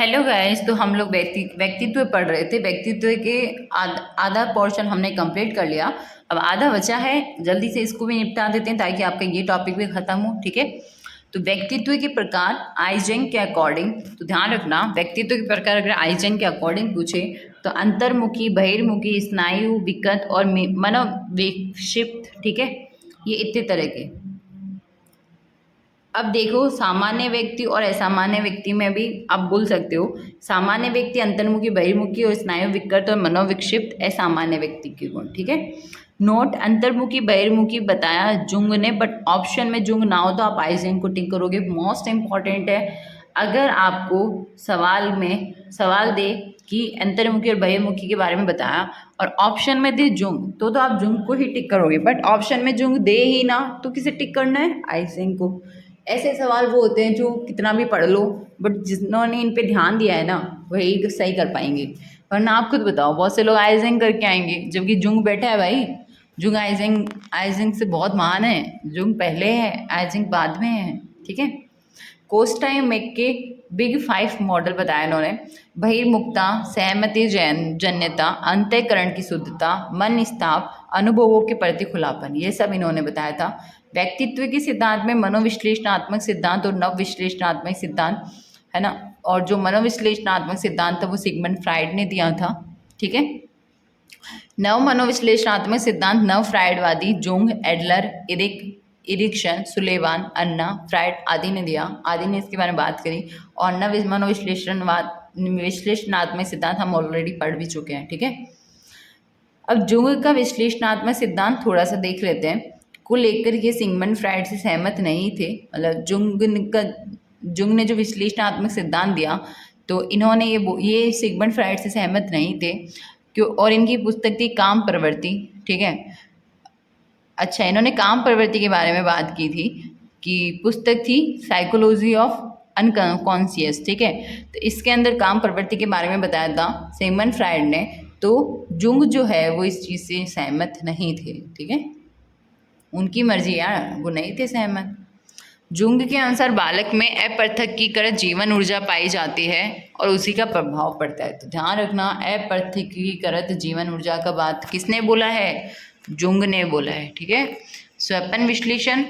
Hello guys. तो हम लोग व्यक्तित्व पढ़ रहे थे। व्यक्तित्व के आधा पोर्शन हमने कंप्लीट कर लिया। अब आधा बचा है, जल्दी से इसको भी निपटा देते हैं ताकि आपका ये टॉपिक भी खत्म हो। ठीक है। तो व्यक्तित्व के प्रकार आइजेंक के अकॉर्डिंग, तो ध्यान रखना, व्यक्तित्व के प्रकार अगर आइजेंक के अकॉर्डिंग पूछे तो अंतर्मुखी, बहिर्मुखी, स्नायु विकृत और मनोविक्षिप्त। ठीक है, ये इतने तरह के। अब देखो, सामान्य व्यक्ति और असामान्य व्यक्ति में भी आप बोल सकते हो। सामान्य व्यक्ति अंतर्मुखी, बहिर्मुखी और स्नायु विकृत और मनोविक्षिप्त असामान्य व्यक्ति के गुण। ठीक है। नोट, अंतर्मुखी बहिर्मुखी बताया जुंग ने, बट ऑप्शन में जुंग ना हो तो आप आइजेंक को टिक करोगे। मोस्ट इंपॉर्टेंट है, अगर आपको सवाल दे कि अंतर्मुखी और बहिर्मुखी के बारे में बताया और ऑप्शन में दे जुंग, तो आप जुंग को ही टिक करोगे। बट ऑप्शन में जुंग दे ही ना तो किसे टिक करना है? आइजेंक को। ऐसे सवाल वो होते हैं जो कितना भी पढ़ लो, बट जिन्होंने इन पे ध्यान दिया है ना वही सही कर पाएंगे। वरना आप खुद बताओ, बहुत से लोग आइजेंक करके आएंगे जबकि जुंग बैठा है। भाई जुंग आइजेंक से बहुत महान है। जुंग पहले है, आइजेंक बाद में है। ठीक है। कोस्टाई मेक के बिग 5 मॉडल बताया इन्होंने। बहिर्मुखता, सहमति जन्यता, अंतःकरण की शुद्धता, मन स्थाप, अनुभवों के प्रति खुलापन, ये सब इन्होंने बताया था। व्यक्तित्व के सिद्धांत में मनोविश्लेषणात्मक सिद्धांत और नव विश्लेषणात्मक सिद्धांत है ना। और जो मनोविश्लेषणात्मक सिद्धांत था वो सिगमंड फ्राइड ने दिया था। ठीक है। नव मनोविश्लेषणात्मक सिद्धांत नव फ्राइडवादी जुंग, एडलर, इरिक्सन, सुलेवान, अन्ना, फ्राइड आदि ने दिया। आदि ने इसके बारे में बात करी। और नव विश्लेषणात्मक सिद्धांत हम ऑलरेडी पढ़ भी चुके हैं। ठीक है। अब जुंग का विश्लेषणात्मक सिद्धांत थोड़ा सा देख लेते हैं। को लेकर ये सिगमंड फ्राइड से सहमत नहीं थे। मतलब जुंग ने जो विश्लेषणात्मक सिद्धांत दिया तो इन्होंने ये सिगमंड फ्राइड से सहमत नहीं थे क्यों। और इनकी पुस्तक थी काम प्रवृत्ति। ठीक है। अच्छा, इन्होंने काम प्रवृत्ति के बारे में बात की थी कि पुस्तक थी साइकोलॉजी ऑफ अनकॉन्शियस। ठीक है। तो इसके अंदर काम प्रवृत्ति के बारे में बताया था सिगमंड फ्राइड ने। तो जुंग जो है वो इस चीज़ से सहमत नहीं थे। ठीक है, उनकी मर्जी यार, वो नहीं थे सहमत। जुंग के अनुसार बालक में अपृथकीकृत जीवन ऊर्जा पाई जाती है और उसी का प्रभाव पड़ता है। तो ध्यान रखना, अपृथकीकृत जीवन ऊर्जा का बात किसने बोला है? जुंग ने बोला है। ठीक है। स्वप्न विश्लेषण,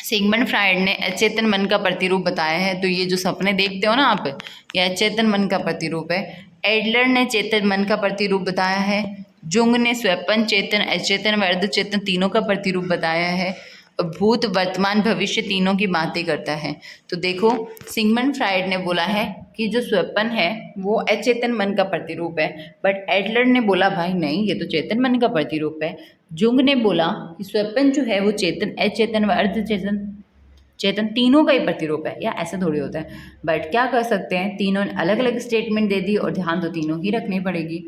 सिगमंड फ्राइड ने अचेतन मन का प्रतिरूप बताया है। तो ये जो सपने देखते हो ना आप, ये अचेतन मन का प्रतिरूप है। एडलर ने चेतन मन का प्रतिरूप बताया है। जुंग ने स्वप्न, चेतन, अचेतन व अर्धचेतन तीनों का प्रतिरूप बताया है। भूत, वर्तमान, भविष्य तीनों की बातें करता है। तो देखो, सिगमंड फ्राइड ने बोला है कि जो स्वप्न है वो अचेतन मन का प्रतिरूप है, बट एडलर ने बोला भाई नहीं, ये तो चेतन मन का प्रतिरूप है। जुंग ने बोला कि स्वप्न जो है वो चेतन, अचेतन व चेतन तीनों का ही प्रतिरूप है। या ऐसे थोड़ी होता है, बट क्या कर सकते हैं, तीनों ने अलग अलग स्टेटमेंट दे दी और ध्यान तो तीनों ही रखनी पड़ेगी।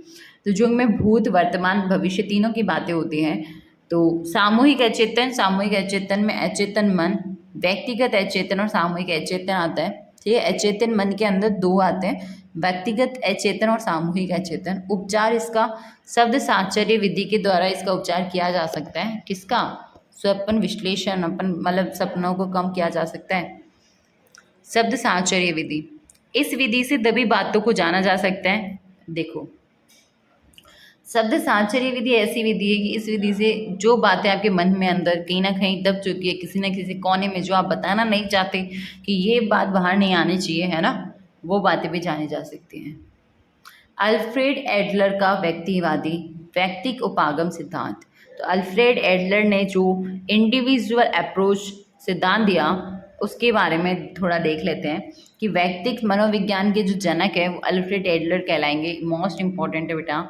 तो जुंग में भूत, वर्तमान, भविष्य तीनों की बातें होती हैं। तो सामूहिक अचेतन में अचेतन मन, व्यक्तिगत अचेतन और सामूहिक अचेतन आता है। ठीक है। अचेतन मन के अंदर दो आते हैं, व्यक्तिगत अचेतन और सामूहिक अचेतन। उपचार इसका शब्द साहचर्य विधि के द्वारा इसका उपचार किया जा सकता है। किसका? स्वप्न विश्लेषण, अपन मतलब सपनों को कम किया जा सकता है। शब्द साहचर्य विधि, इस विधि से दबी बातों को जाना जा सकता है। देखो, शब्द साहचर्य विधि ऐसी विधि है कि इस विधि से जो बातें आपके मन में अंदर कहीं ना कहीं दब चुकी है, किसी न किसी कोने में, जो आप बताना नहीं चाहते कि ये बात बाहर नहीं आनी चाहिए, है ना, वो बातें भी जानी जा सकती हैं। अल्फ्रेड एडलर का व्यक्तिवादी व्यक्तिक उपागम सिद्धांत। तो अल्फ्रेड एडलर ने जो इंडिविजुअल अप्रोच सिद्धांत दिया उसके बारे में थोड़ा देख लेते हैं कि व्यक्तिक मनोविज्ञान के जो जनक है वो अल्फ्रेड एडलर कहलाएंगे। मोस्ट इंपॉर्टेंट है बेटा।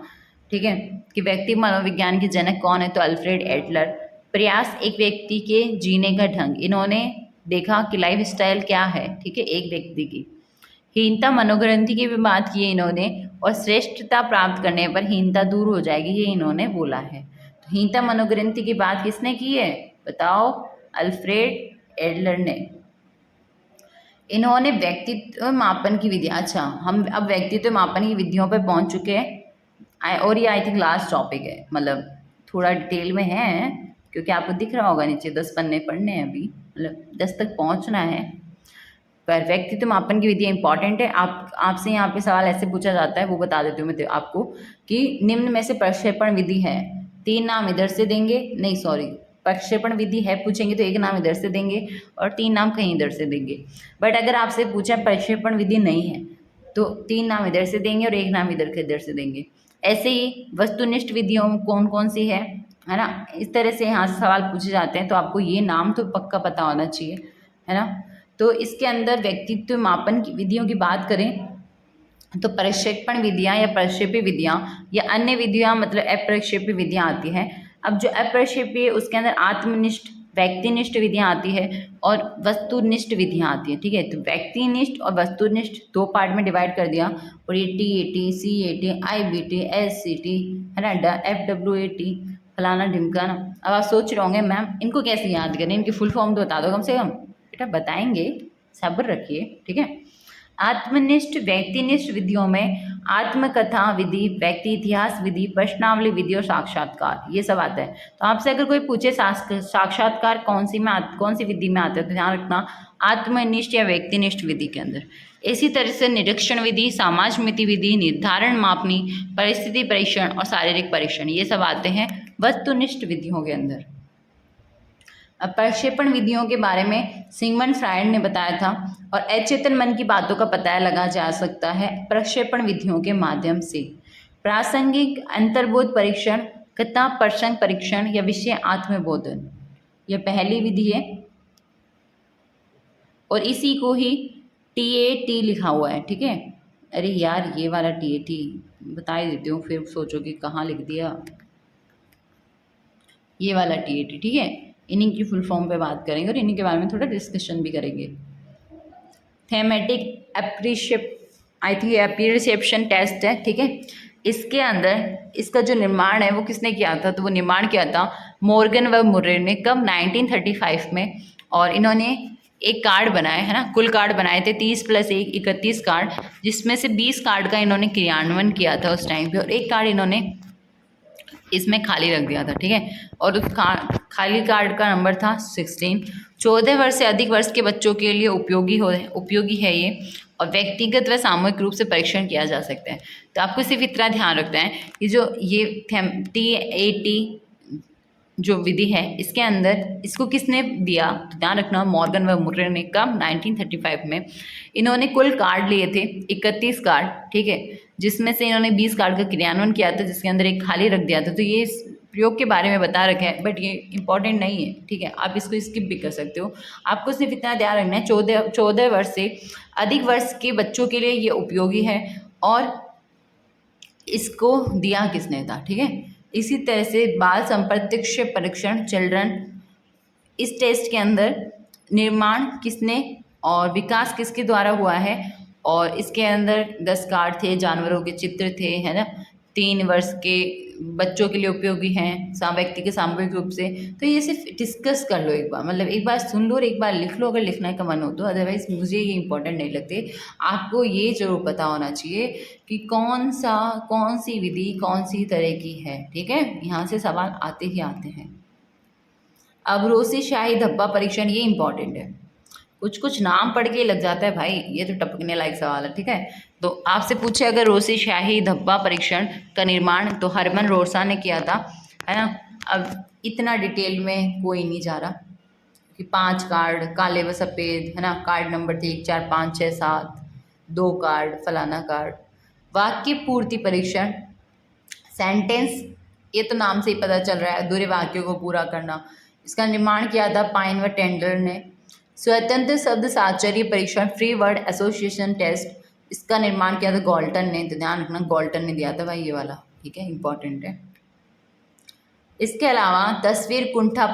ठीक है, कि व्यक्ति मनोविज्ञान के जनक कौन है? तो अल्फ्रेड एडलर। प्रयास, एक व्यक्ति के जीने का ढंग, इन्होंने देखा कि लाइफ स्टाइल क्या है। ठीक है, एक व्यक्ति की। हीनता, मनोग्रंथि की भी बात की है इन्होंने, और श्रेष्ठता प्राप्त करने पर हीनता दूर हो जाएगी, ये इन्होंने बोला है। तो हीनता मनोग्रंथि की बात किसने की है बताओ? अल्फ्रेड एडलर ने। इन्होंने व्यक्तित्व मापन की विधि, अच्छा हम अब व्यक्तित्व मापन की विधियों पर पहुंच चुके हैं। और ये आई थिंक लास्ट टॉपिक है, मतलब थोड़ा डिटेल में है क्योंकि आपको दिख रहा होगा नीचे 10 पन्ने पढ़ने हैं अभी, मतलब 10 तक पहुंचना है। पर व्यक्तित्व मापन की विधियाँ इंपॉर्टेंट है। आपसे यहाँ पे सवाल ऐसे पूछा जाता है, वो बता देती हूँ मैं आपको कि निम्न में से प्रक्षेपण विधि है, 3 नाम इधर से देंगे, नहीं सॉरी, प्रक्षेपण विधि है पूछेंगे तो 1 नाम इधर से देंगे और 3 नाम कहीं इधर से देंगे। बट अगर आपसे पूछा प्रक्षेपण विधि नहीं है तो 3 नाम इधर से देंगे और 1 नाम इधर से देंगे। ऐसे ही वस्तुनिष्ठ विधियों कौन कौन सी है ना, इस तरह से यहाँ से सवाल पूछे जाते हैं, तो आपको ये नाम तो पक्का पता होना चाहिए, है ना। तो इसके अंदर व्यक्तित्व मापन की विधियों की बात करें तो प्रक्षेपण विधियाँ या प्रक्षेपी विधियाँ या अन्य विधियाँ मतलब अप्रक्षेपी विधियाँ आती हैं। अब जो अप्रक्षेपी है उसके अंदर आत्मनिष्ठ व्यक्तिनिष्ठ विधियाँ आती है और वस्तुनिष्ठ विधियाँ आती हैं, ठीक है। तो व्यक्तिनिष्ठ और वस्तुनिष्ठ 2 पार्ट में डिवाइड कर दिया, और ये TAT, CAT, IBT, SCT, है ना, FWAT, फलाना ढिमकाना। अब आप सोच रहे होंगे मैम इनको कैसे याद करें, इनकी फुल फॉर्म तो बता दो कम से कम। बेटा बताएंगे, सब्र रखिए, ठीक है। आत्मनिष्ठ व्यक्तिनिष्ठ विधियों में आत्मकथा विधि, व्यक्ति इतिहास विधि, प्रश्नावली विधि और साक्षात्कार, ये सब आता है। तो आपसे अगर कोई पूछे साक्षात्कार कौन सी विधि में आता है, तो ध्यान रखना आत्मनिष्ठ या व्यक्तिनिष्ठ विधि के अंदर। इसी तरह से निरीक्षण विधि, समाजमिति विधि, निर्धारण मापनी, परिस्थिति परीक्षण और शारीरिक परीक्षण, ये सब आते हैं वस्तुनिष्ठ विधियों के अंदर। अब प्रक्षेपण विधियों के बारे में सिगमंड फ्रायड ने बताया था, और अचेतन मन की बातों का पता लगा जा सकता है प्रक्षेपण विधियों के माध्यम से। प्रासंगिक अंतर्बोध परीक्षण, कथा प्रसंग परीक्षण या विषय आत्मबोधन, यह पहली विधि है और इसी को ही TAT लिखा हुआ है, ठीक है। अरे यार ये वाला TAT बता ही देती हूँ, फिर सोचो कि कहाँ लिख दिया, ये वाला TAT, ठीक है। इन्हीं की फुल फॉर्म पे बात करेंगे और इन्हीं के बारे में थोड़ा डिस्कशन भी करेंगे। थेमेटिक एप्रीसिएप्शन टेस्ट है, ठीक है। इसके अंदर इसका जो निर्माण है वो किसने किया था, तो वो निर्माण किया था मॉर्गन व मुर्रे ने, कब, 1935 में। और इन्होंने एक कार्ड बनाए, है ना, कुल कार्ड बनाए थे 30 + 1 31 कार्ड, जिसमें से 20 कार्ड का इन्होंने क्रियान्वयन किया था उस टाइम पे, और एक कार्ड इन्होंने इसमें खाली रख दिया था, ठीक है। और उस खाली कार्ड का नंबर था 16। 14 वर्ष से अधिक वर्ष के बच्चों के लिए उपयोगी है ये, और व्यक्तिगत व सामूहिक रूप से परीक्षण किया जा सकता है। तो आपको सिर्फ इतना ध्यान रखना है कि जो ये TAT जो विधि है इसके अंदर इसको किसने दिया, तो ध्यान रखना मॉर्गन व मुर्रे ने, कब, 1935 में। इन्होंने कुल कार्ड लिए थे 31 कार्ड, ठीक है, जिसमें से इन्होंने 20 कार्ड का क्रियान्वयन किया था, जिसके अंदर एक खाली रख दिया था। तो ये प्रयोग के बारे में बता रखा है, बट ये इंपॉर्टेंट नहीं है, ठीक है, आप इसको स्किप भी कर सकते हो। आपको सिर्फ इतना ध्यान रखना है 14 वर्ष से अधिक वर्ष के बच्चों के लिए ये उपयोगी है, और इसको दिया किसने था, ठीक है। इसी तरह से बाल संप्रत्यक्ष परीक्षण, चिल्ड्रन, इस टेस्ट के अंदर निर्माण किसने और विकास किसके द्वारा हुआ है, और इसके अंदर 10 कार्ड थे, जानवरों के चित्र थे, है ना, 3 वर्ष के बच्चों के लिए उपयोगी हैं, व्यक्ति के सामूहिक रूप से। तो ये सिर्फ डिस्कस कर लो एक बार, मतलब एक बार सुन लो और एक बार लिख लो अगर लिखने का मन हो तो, अदरवाइज मुझे ये इंपॉर्टेंट नहीं लगते। आपको ये जरूर पता होना चाहिए कि कौन सी विधि कौन सी तरह की है, ठीक है, यहाँ से सवाल आते ही आते हैं। अब रोसी शाही धब्बा परीक्षण, ये इंपॉर्टेंट है, कुछ नाम पढ़ के लग जाता है भाई, ये तो टपकने लायक सवाल है, ठीक है। तो आपसे पूछे अगर रोसी शाही धब्बा परीक्षण का निर्माण तो हरमन रोसा ने किया था, है ना। अब इतना डिटेल में कोई नहीं जा रहा कि 5 कार्ड काले व सफ़ेद, है ना, कार्ड नंबर थे 1 4 5 6 7, 2 कार्ड फलाना कार्ड। वाक्य पूर्ति परीक्षण, सेंटेंस, ये तो नाम से ही पता चल रहा है, अधूरे वाक्यों को पूरा करना, इसका निर्माण किया था पाइन व टेंडर ने। स्वतंत्र शब्द साहचर्य परीक्षण, फ्री वर्ड एसोसिएशन टेस्ट, इसका निर्माण किया था गॉल्टन ने। तो ध्यान रखना गॉल्टन ने दिया था भाई ये वाला, ठीक है, इंपॉर्टेंट है। इसके अलावा तस्वीर कुंठा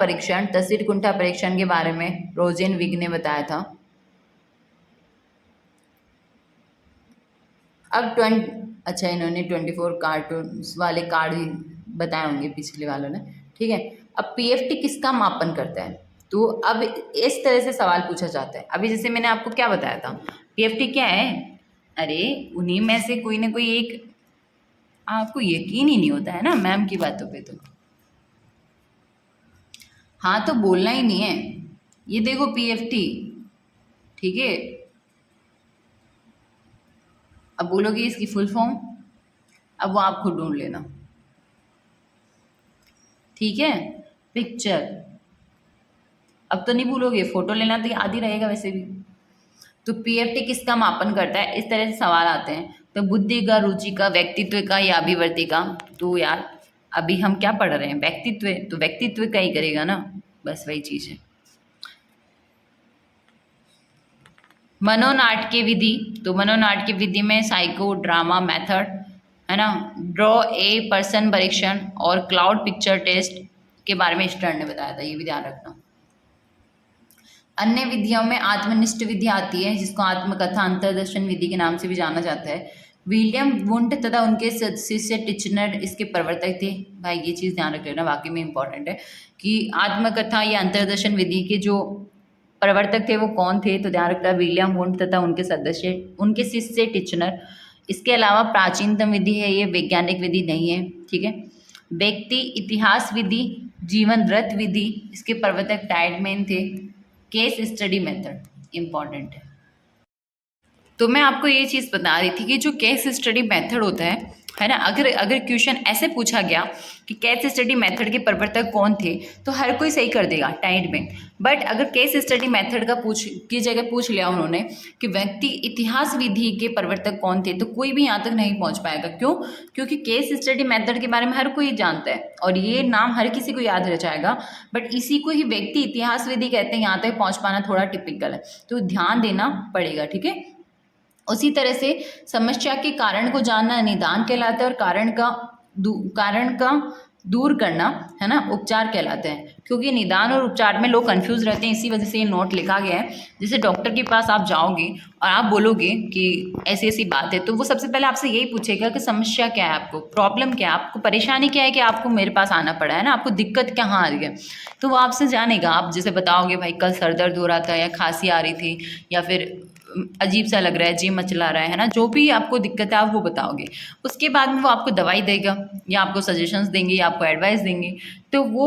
परीक्षण के बारे में रोजेनविग ने बताया था। अब अच्छा इन्होंने 24 कार्टून्स वाले कार्ड ही बताए होंगे पिछले वालों ने, ठीक है। अब PFT किसका मापन करता है, तो अब इस तरह से सवाल पूछा जाता है। अभी जैसे मैंने आपको क्या बताया था, PFT क्या है, अरे उन्हीं में से कोई ना कोई एक, आपको यकीन ही नहीं होता है ना मैम की बातों पे, तो हाँ तो बोलना ही नहीं है। ये देखो PFT, ठीक है, अब बोलोगे इसकी फुल फॉर्म, अब वो आप खुद ढूंढ लेना, ठीक है। पिक्चर, अब तो नहीं भूलोगे, फोटो लेना तो याद ही रहेगा वैसे भी। तो पीएफटी किसका मापन करता है, इस तरह से सवाल आते हैं। तो बुद्धि का, रुचि का, व्यक्तित्व का या अभिव्यक्ति का। तो यार अभी हम क्या पढ़ रहे हैं, व्यक्तित्व, तो व्यक्तित्व का ही करेगा ना, बस वही चीज है। मनोनाट्य विधि, तो मनोनाट्य विधि में साइको ड्रामा मेथड है ना, ड्रॉ ए पर्सन परीक्षण और क्लाउड पिक्चर टेस्ट के बारे में स्टर्न ने बताया था, ये भी ध्यान रखना। अन्य विधियों में आत्मनिष्ठ विधि आती है, जिसको आत्मकथा अंतर्दर्शन विधि के नाम से भी जाना जाता है। विलियम वुंट तथा उनके शिष्य टिचनर इसके प्रवर्तक थे। भाई ये चीज़ ध्यान रख लेना, वाकई में इंपॉर्टेंट है कि आत्मकथा या अंतर्दर्शन विधि के जो प्रवर्तक थे वो कौन थे। तो ध्यान रखना, विलियम वुंट तथा उनके शिष्य टिचनर। इसके अलावा प्राचीनतम विधि है, ये वैज्ञानिक विधि नहीं है, ठीक है। व्यक्ति इतिहास विधि, जीवन रथ विधि, इसके प्रवर्तक टाइडमैन थे। केस स्टडी मेथड इंपॉर्टेंट तो मैं आपको ये चीज़ बता रही थी कि जो केस स्टडी मेथड होता है ना, अगर क्वेश्चन ऐसे पूछा गया कि केस स्टडी मेथड के प्रवर्तक कौन थे, तो हर कोई सही कर देगा टाइडमैन। बट अगर केस स्टडी मेथड का की जगह पूछ लिया उन्होंने कि व्यक्ति इतिहास विधि के प्रवर्तक कौन थे, तो कोई भी यहाँ तक नहीं पहुँच पाएगा। क्यों? क्योंकि केस स्टडी मेथड के बारे में हर कोई जानता है और ये नाम हर किसी को याद रह जाएगा, बट इसी को ही व्यक्ति इतिहास विधि कहते हैं। यहाँ तक पहुँच पाना थोड़ा टिपिकल है, तो ध्यान देना पड़ेगा, ठीक है। उसी तरह से समस्या के कारण को जानना निदान कहलाता है, और कारण का दूर करना है ना उपचार कहलाते हैं। क्योंकि निदान और उपचार में लोग कंफ्यूज रहते हैं, इसी वजह से ये नोट लिखा गया है। जैसे डॉक्टर के पास आप जाओगे और आप बोलोगे कि ऐसी ऐसी बात है, तो वो सबसे पहले आपसे यही पूछेगा कि समस्या क्या है, आपको प्रॉब्लम क्या है, आपको परेशानी क्या है कि आपको मेरे पास आना पड़ा है ना, आपको दिक्कत कहाँ आ रही है। तो वो आपसे जानेगा। आप जैसे बताओगे भाई कल सर दर्द हो रहा था, या खांसी आ रही थी, या फिर अजीब सा लग रहा है, जी मचला रहा है ना, जो भी आपको दिक्कत है आप वो बताओगे। उसके बाद में वो आपको दवाई देगा, या आपको सजेशंस देंगे, या आपको एडवाइस देंगे। तो वो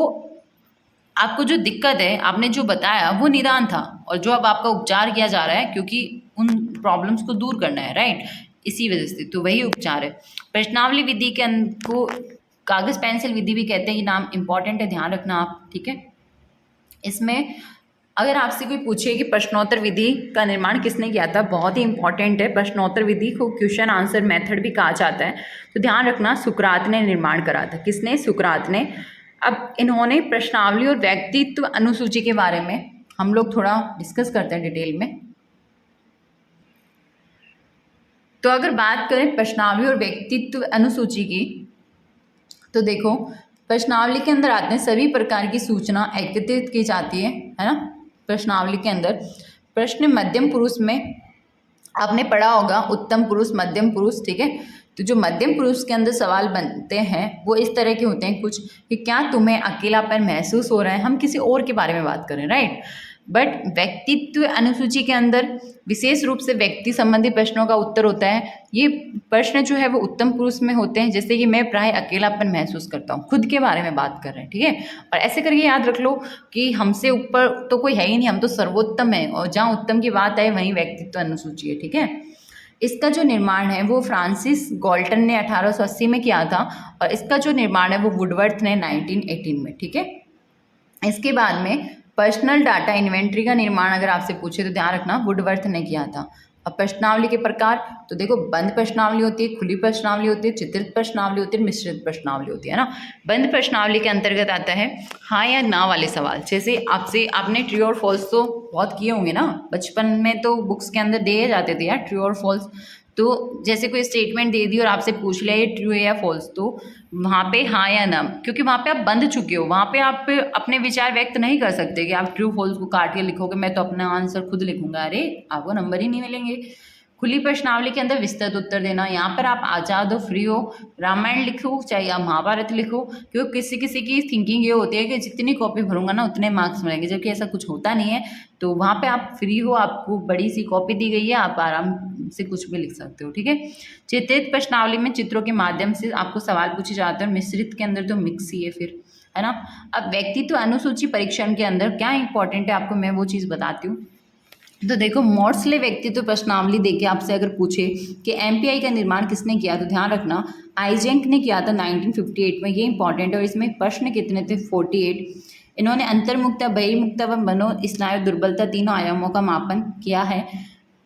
आपको जो दिक्कत है आपने जो बताया वो निदान था, और जो अब आपका उपचार किया जा रहा है क्योंकि उन प्रॉब्लम्स को दूर करना है, राइट, इसी वजह से तो वही उपचार है। प्रश्नावली विधि के को कागज पेंसिल विधि भी कहते हैं, ये नाम इंपॉर्टेंट है, ध्यान रखना आप, ठीक है। इसमें अगर आपसे कोई पूछे कि प्रश्नोत्तर विधि का निर्माण किसने किया था, बहुत ही इंपॉर्टेंट है। प्रश्नोत्तर विधि को क्वेश्चन आंसर मेथड भी कहा जाता है, तो ध्यान रखना सुकरात ने निर्माण करा था। किसने? सुकरात ने। अब इन्होंने प्रश्नावली और व्यक्तित्व अनुसूची के बारे में हम लोग थोड़ा डिस्कस करते हैं डिटेल में। तो अगर बात करें प्रश्नावली और व्यक्तित्व अनुसूची की, तो देखो प्रश्नावली के अंदर आते हैं सभी प्रकार की सूचना एकत्रित की जाती है ना। प्रश्नावली के अंदर प्रश्न मध्यम पुरुष में आपने पढ़ा होगा, उत्तम पुरुष, मध्यम पुरुष, ठीक है। तो जो मध्यम पुरुष के अंदर सवाल बनते हैं वो इस तरह के होते हैं कुछ, कि क्या तुम्हें अकेलापन महसूस हो रहा है, हम किसी और के बारे में बात करें, राइट। बट व्यक्तित्व अनुसूची के अंदर विशेष रूप से व्यक्ति संबंधी प्रश्नों का उत्तर होता है। ये प्रश्न जो है वो उत्तम पुरुष में होते हैं, जैसे कि मैं प्राय अकेलापन महसूस करता हूँ, खुद के बारे में बात कर रहे हैं, ठीक है। और ऐसे करके याद रख लो कि हमसे ऊपर तो कोई है ही नहीं, हम तो सर्वोत्तम है, और जहाँ उत्तम की बात है वहीं व्यक्तित्व अनुसूची है, ठीक है। इसका जो निर्माण है वो फ्रांसिस गॉल्टन ने 1880 में किया था, और इसका जो निर्माण है वो वुडवर्थ ने 1918 में, ठीक है। इसके बाद में पर्सनल डाटा इन्वेंट्री का निर्माण अगर आपसे पूछे तो ध्यान रखना वुडवर्थ ने किया था। अब प्रश्नावली के प्रकार, तो देखो बंद प्रश्नावली होती है, खुली प्रश्नावली होती है, चित्रित प्रश्नावली होती है, मिश्रित प्रश्नावली होती है ना। बंद प्रश्नावली के अंतर्गत आता है हाँ या ना वाले सवाल। जैसे आपने ट्रू और फॉल्स तो बहुत किए होंगे ना, बचपन में तो बुक्स के अंदर दिए जाते थे यार ट्रू और फॉल्स। तो जैसे कोई स्टेटमेंट दे दी और आपसे पूछ लिया ये ट्रू है या फॉल्स, तो वहाँ पे हाँ या ना, क्योंकि वहाँ पे आप बंद चुके हो, वहाँ पे आप अपने विचार व्यक्त नहीं कर सकते कि आप ट्रू फॉल्स को काट के लिखोगे, मैं तो अपना आंसर खुद लिखूंगा, अरे आपको नंबर ही नहीं मिलेंगे। खुली प्रश्नावली के अंदर विस्तृत उत्तर देना, यहाँ पर आप आज़ाद हो, फ्री हो, रामायण लिखो चाहे आप महाभारत लिखो, क्योंकि किसी किसी की थिंकिंग ये होती है कि जितनी कॉपी भरूंगा ना उतने मार्क्स मिलेंगे, जबकि ऐसा कुछ होता नहीं है। तो वहाँ पे आप फ्री हो, आपको बड़ी सी कॉपी दी गई है, आप आराम से कुछ भी लिख सकते हो, ठीक है। चित्रित प्रश्नावली में चित्रों के माध्यम से आपको सवाल पूछे जाते हैं, मिश्रित के अंदर तो मिक्स ही है फिर, है ना। अब व्यक्तित्व अनुसूची परीक्षण के अंदर क्या इंपॉर्टेंट है आपको मैं वो चीज़ बताती हूँ। तो देखो मोर्सले व्यक्तित्व प्रश्नावली देके आपसे अगर पूछे कि एमपीआई का निर्माण किसने किया, तो ध्यान रखना आइजेंक ने किया था 1958 में, ये इंपॉर्टेंट है। और इसमें प्रश्न कितने थे? 48। इन्होंने अंतर्मुखता, बहिर्मुखता व मनोस्नायु दुर्बलता तीनों आयामों का मापन किया है।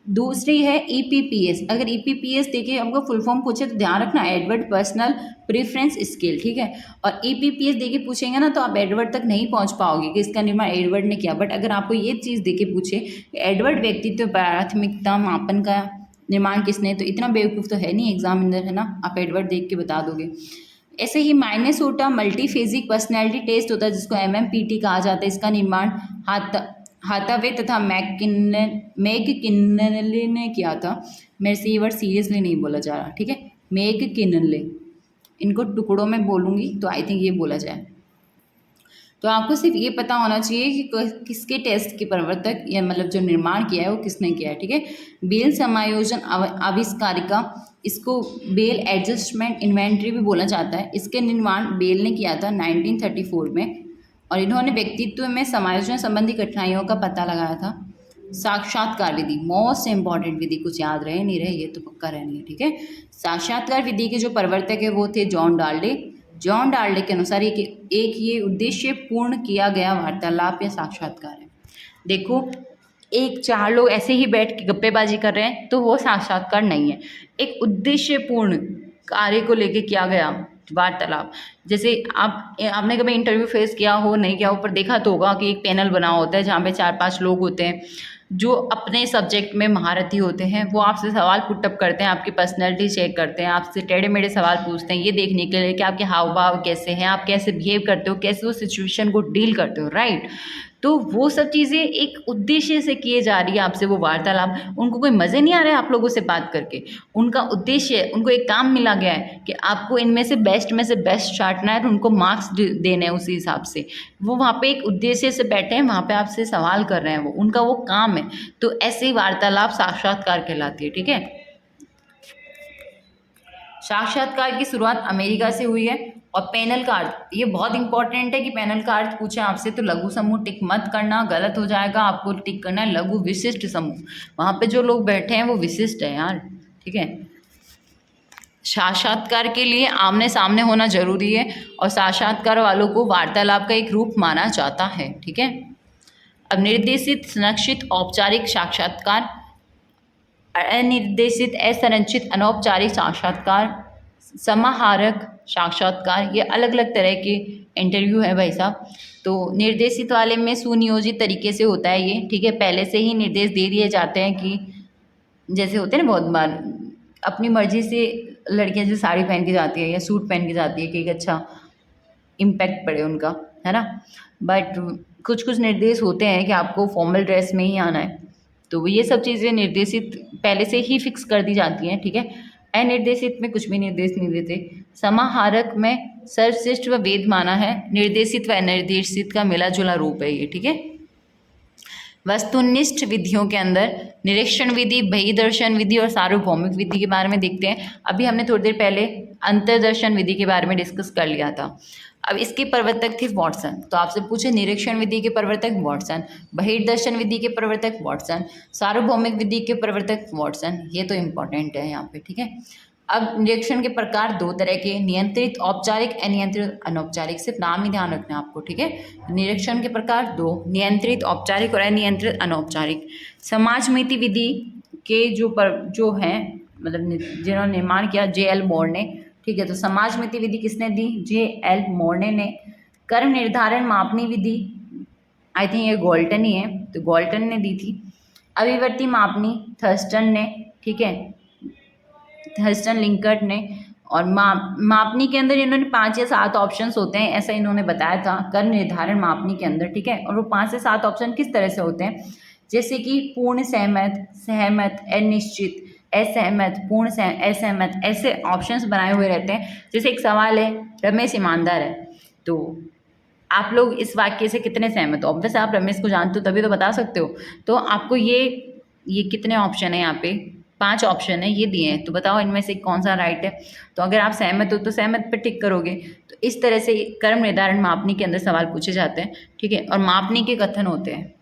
दूसरी है ईपीपीएस। अगर ईपीपीएस देखिए हमको फुल फॉर्म पूछे तो ध्यान रखना एडवर्ड पर्सनल प्रेफरेंस स्केल, ठीक है। और ईपीपीएस देखिए पूछेंगे ना तो आप एडवर्ड तक नहीं पहुंच पाओगे कि इसका निर्माण एडवर्ड ने किया। बट अगर आपको ये चीज़ देके पूछे एडवर्ड व्यक्तित्व प्राथमिकता मापन का निर्माण किसने, तो इतना बेवकूफ़ तो है नहीं एग्जामिनर, है ना, आप एडवर्ड देख के बता दोगे। ऐसे ही माइनेसोटा मल्टीफेजिक पर्सनैलिटी टेस्ट होता है जिसको एमएमपीटी कहा जाता है, इसका निर्माण हाथावे तथा मैककिनले ने किया था। मेरे से ये वर्ड सीरियसली नहीं बोला जा रहा, ठीक है, मैककिनले, इनको टुकड़ों में बोलूँगी तो आई थिंक ये बोला जाए। तो आपको सिर्फ ये पता होना चाहिए कि किसके टेस्ट के प्रवर्तक या मतलब जो निर्माण किया है वो किसने किया है, ठीक है। बेल समायोजन आविष्कारिका, इसको बेल एडजस्टमेंट इन्वेंट्री भी बोला जाता है, इसके निर्माण बेल ने किया था 1934 में। और इन्होंने व्यक्तित्व में समायोजन संबंधी कठिनाइयों का पता लगाया था। साक्षात्कार विधि मोस्ट इंपॉर्टेंट विधि, कुछ याद रहे नहीं रहे ये तो पक्का रहनी है, ठीक है। साक्षात्कार विधि के जो प्रवर्तक है वो थे जॉन डाल्डे। जॉन डाल्डे के अनुसार एक ये उद्देश्य पूर्ण किया गया वार्तालाप या साक्षात्कार है। देखो एक चार लोग ऐसे ही बैठ के गप्पेबाजी कर रहे हैं तो वो साक्षात्कार नहीं है, एक उद्देश्य पूर्ण कार्य को लेके किया गया वार्तालाप। जैसे आपने कभी इंटरव्यू फेस किया हो नहीं किया हो, पर देखा तो होगा कि एक पैनल बना होता है जहाँ पे 4-5 लोग होते हैं जो अपने सब्जेक्ट में महारथी होते हैं। वो आपसे सवाल पुटअप करते हैं, आपकी पर्सनैलिटी चेक करते हैं, आपसे टेढ़े मेढ़े सवाल पूछते हैं ये देखने के लिए कि आपके हाव भाव कैसे हैं, आप कैसे बिहेव करते हो, कैसे वो सिचुएशन को डील करते हो, राइट। तो वो सब चीज़ें एक उद्देश्य से किए जा रही है आपसे वो वार्तालाप। उनको कोई मज़े नहीं आ रहा है आप लोगों से बात करके, उनका उद्देश्य, उनको एक काम मिला गया है कि आपको इनमें से बेस्ट छांटना है, तो उनको मार्क्स देने हैं उसी हिसाब से। वो वहाँ पे एक उद्देश्य से बैठे हैं, वहाँ पे आपसे सवाल कर रहे हैं, वो उनका वो काम है। तो ऐसे ही वार्तालाप साक्षात्कार कहलाती है, ठीक है। साक्षात्कार की शुरुआत अमेरिका से हुई है। और पैनल का अर्थ, ये बहुत इंपॉर्टेंट है कि पैनल का अर्थ पूछे आपसे तो लघु समूह टिक मत करना, गलत हो जाएगा, आपको टिक करना है लघु विशिष्ट समूह। वहाँ पे जो लोग बैठे हैं वो विशिष्ट है यार, ठीक है। साक्षात्कार के लिए आमने सामने होना जरूरी है और साक्षात्कार वालों को वार्तालाप का एक रूप माना जाता है, ठीक है। अब निर्देशित, संरक्षित, औपचारिक साक्षात्कार, अनिर्देशित, असंरचित, अनौपचारिक साक्षात्कार, समाहारक साक्षात्कार, ये अलग अलग तरह के इंटरव्यू है भाई साहब। तो निर्देशित वाले में सुनियोजित तरीके से होता है ये, ठीक है, पहले से ही निर्देश दे दिए जाते हैं कि जैसे होते हैं ना बहुत बार अपनी मर्जी से लड़कियां जो साड़ी पहन के जाती है या सूट पहन के जाती है कि एक अच्छा इम्पैक्ट पड़े उनका, है ना। बट कुछ कुछ निर्देश होते हैं कि आपको फॉर्मल ड्रेस में ही आना है, तो ये सब चीज़ें निर्देशित पहले से ही फिक्स कर दी जाती हैं, ठीक है। अनिर्देशित में कुछ भी निर्देश नहीं देते। समाहारक में सर्वश्रेष्ठ व वेद माना है, निर्देशित व अनिर्देशित का मिला जुला रूप है ये, ठीक है। वस्तुनिष्ठ विधियों के अंदर निरीक्षण विधि, बहिर्दर्शन विधि और सार्वभौमिक विधि के बारे में देखते हैं। अभी हमने थोड़ी देर पहले अंतर्दर्शन विधि के बारे में डिस्कस कर लिया था। अब इसके प्रवर्तक थे वॉटसन, तो आपसे पूछे निरीक्षण विधि के प्रवर्तक वॉटसन, बहिर्दर्शन विधि के प्रवर्तक वॉटसन, सार्वभौमिक विधि के प्रवर्तक वॉटसन, ये तो इम्पोर्टेंट है यहाँ पे, ठीक है। अब निरीक्षण के प्रकार दो तरह के, नियंत्रित औपचारिक, अनियंत्रित अनौपचारिक, सिर्फ नाम ही ध्यान रखना है आपको, ठीक है। निरीक्षण के प्रकार दो, नियंत्रित औपचारिक और अनियंत्रित अनौपचारिक। समाजमिति विधि के जो हैं मतलब जिन्होंने निर्माण किया जे.एल. मोर्ने, ठीक है। तो समाजमिति विधि किसने दी? जे.एल. मोर्ने ने। कर्म निर्धारण मापनी विधि आई थिंक ये गॉल्टन ही है, तो गॉल्टन ने दी थी। अभिवर्ती मापनी थर्स्टन ने, ठीक है, थर्स्टन लिंकर्ट ने। और मापनी के अंदर इन्होंने 5 या 7 ऑप्शंस होते हैं ऐसा इन्होंने बताया था कर्म निर्धारण मापनी के अंदर, ठीक है। और वो 5 से 7 ऑप्शन किस तरह से होते हैं, जैसे कि पूर्ण सहमत, सहमत, अनिश्चित, असहमत, पूर्ण असहमत, ऐसे ऑप्शंस बनाए हुए रहते हैं। जैसे एक सवाल है, रमेश ईमानदार है, तो आप लोग इस वाक्य से कितने सहमत हो? ऑब्वियस आप रमेश को जानते हो तभी तो बता सकते हो। तो आपको ये कितने ऑप्शन है, यहाँ पे 5 ऑप्शन है ये दिए हैं, तो बताओ इनमें से कौन सा राइट है। तो अगर आप सहमत हो तो सहमत पर टिक करोगे। तो इस तरह से कर्म निर्धारण मापनी के अंदर सवाल पूछे जाते हैं, ठीक है। और मापनी के कथन होते हैं,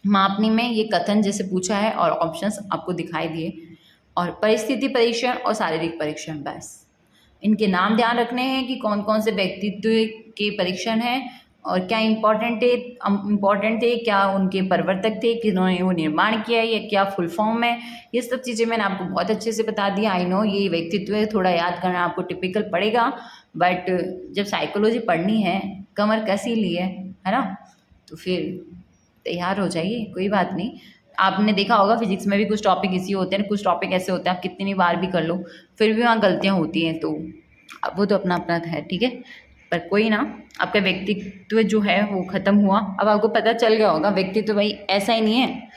मापनी में ये कथन जैसे पूछा है और ऑप्शंस आपको दिखाई दिए, और परिस्थिति परीक्षण और शारीरिक परीक्षण, बस इनके नाम ध्यान रखने हैं कि कौन कौन से व्यक्तित्व के परीक्षण हैं और क्या इम्पोर्टेंट थे, क्या उनके प्रवर्तक थे, किन्होंने वो निर्माण किया है, या क्या फुल फॉर्म है। ये सब चीज़ें मैंने आपको बहुत अच्छे से बता दिया। आई नो ये व्यक्तित्व है, थोड़ा याद करना आपको टिपिकल पड़ेगा, बट जब साइकोलॉजी पढ़नी है, कमर कसी ली है ना, तो फिर तैयार हो जाइए, कोई बात नहीं। आपने देखा होगा फिजिक्स में भी कुछ टॉपिक इसी होते हैं, कुछ टॉपिक ऐसे होते हैं आप कितनी बार भी कर लो फिर भी वहाँ गलतियाँ होती हैं, तो अब वो तो अपना अपना है, ठीक है। पर कोई ना, आपका व्यक्तित्व जो है वो ख़त्म हुआ, अब आपको पता चल गया होगा व्यक्तित्व भाई ऐसा ही नहीं है।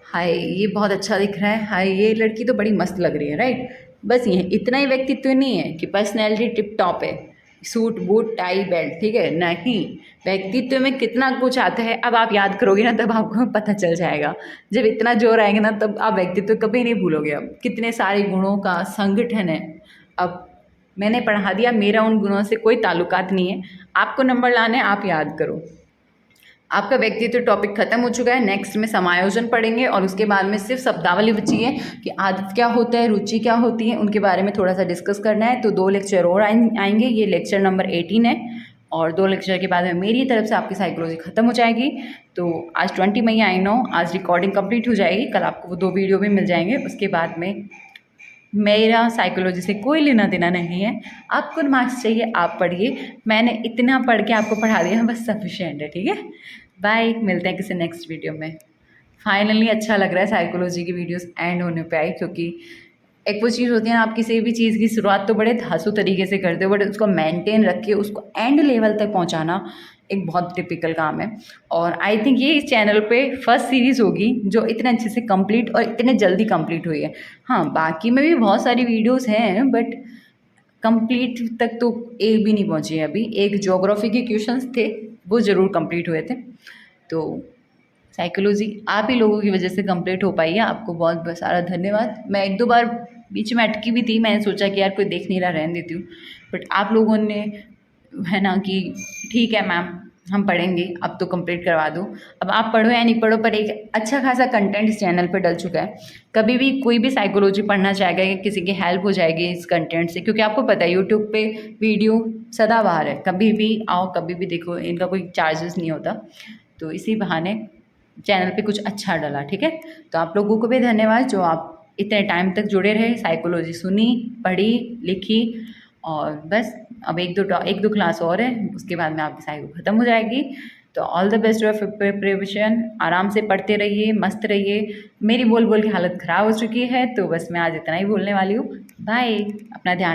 हाय ये बहुत अच्छा दिख रहा है, हाय ये लड़की तो बड़ी मस्त लग रही है, राइट। बस ये इतना ही व्यक्तित्व नहीं है कि पर्सनैलिटी टिप टॉप है, सूट बूट टाई बेल्ट, ठीक है, नहीं। व्यक्तित्व में कितना कुछ आता है, अब आप याद करोगे ना तब आपको पता चल जाएगा। जब इतना जोर आएगा ना तब आप व्यक्तित्व कभी नहीं भूलोगे। अब कितने सारे गुणों का संगठन है। अब मैंने पढ़ा दिया, मेरा उन गुणों से कोई ताल्लुकात नहीं है, आपको नंबर लाने, आप याद करो। आपका व्यक्तित्व टॉपिक खत्म हो चुका है। नेक्स्ट में समायोजन पढ़ेंगे और उसके बाद में सिर्फ शब्दावली बची है कि आदत क्या होता है, रुचि क्या होती है, उनके बारे में थोड़ा सा डिस्कस करना है। तो 2 लेक्चर और आएंगे, ये लेक्चर नंबर 18 है, और 2 लेक्चर के बाद में मेरी तरफ से आपकी साइकोलॉजी खत्म हो जाएगी। तो आज 20 मई, आई नो आज रिकॉर्डिंग कंप्लीट हो जाएगी, कल आपको वो 2 वीडियो भी मिल जाएंगे। उसके बाद में मेरा साइकोलॉजी से कोई लेना देना नहीं है, आपको मार्क्स चाहिए आप पढ़िए, मैंने इतना पढ़ के आपको पढ़ा दिया बस सफिशिएंट है, ठीक है। बाय, मिलते हैं किसी नेक्स्ट वीडियो में। फाइनली अच्छा लग रहा है साइकोलॉजी की वीडियोस एंड होने पे आई, क्योंकि एक वो चीज़ होती है ना, आप किसी भी चीज़ की शुरुआत तो बड़े धांसू तरीके से करते हो, बट उसको मेंटेन रख के उसको एंड लेवल तक पहुंचाना एक बहुत टिपिकल काम है। और आई थिंक ये इस चैनल पे फर्स्ट सीरीज़ होगी जो इतने अच्छे से कंप्लीट और इतने जल्दी कंप्लीट हुई है। हाँ, बाकी में भी बहुत सारी वीडियोस हैं, बट कंप्लीट तक तो एक भी नहीं पहुंची है अभी। एक ज्योग्राफी के क्वेश्चंस थे, वो ज़रूर कंप्लीट हुए थे। तो साइकोलॉजी आप ही लोगों की वजह से कंप्लीट हो पाई है, आपको बहुत बहुत सारा धन्यवाद। मैं 1-2 बार बीच में अटकी भी थी, मैंने सोचा कि यार कोई देख नहीं रहा, रहने देती हूँ, बट आप लोगों ने है ना कि ठीक है मैम हम पढ़ेंगे, अब तो कंप्लीट करवा दो। अब आप पढ़ो या नहीं पढ़ो, पर एक अच्छा खासा कंटेंट इस चैनल पे डल चुका है। कभी भी कोई भी साइकोलॉजी पढ़ना चाहेगा या किसी की हेल्प हो जाएगी इस कंटेंट से, क्योंकि आपको पता है यूट्यूब पे वीडियो सदाबहार है, कभी भी आओ कभी भी देखो, इनका कोई चार्जेस नहीं होता। तो इसी बहाने चैनल पे कुछ अच्छा डला, ठीक है। तो आप लोगों को भी धन्यवाद जो आप इतने टाइम तक जुड़े रहे, साइकोलॉजी सुनी, पढ़ी, लिखी, और बस अब 1-2 क्लास और है, उसके बाद में आपकी साइको ख़त्म हो जाएगी। तो all the best of preparation, आराम से पढ़ते रहिए, मस्त रहिए। मेरी बोल बोल की हालत ख़राब हो चुकी है, तो बस मैं आज इतना ही बोलने वाली हूँ। बाय, अपना ध्यान रखिए।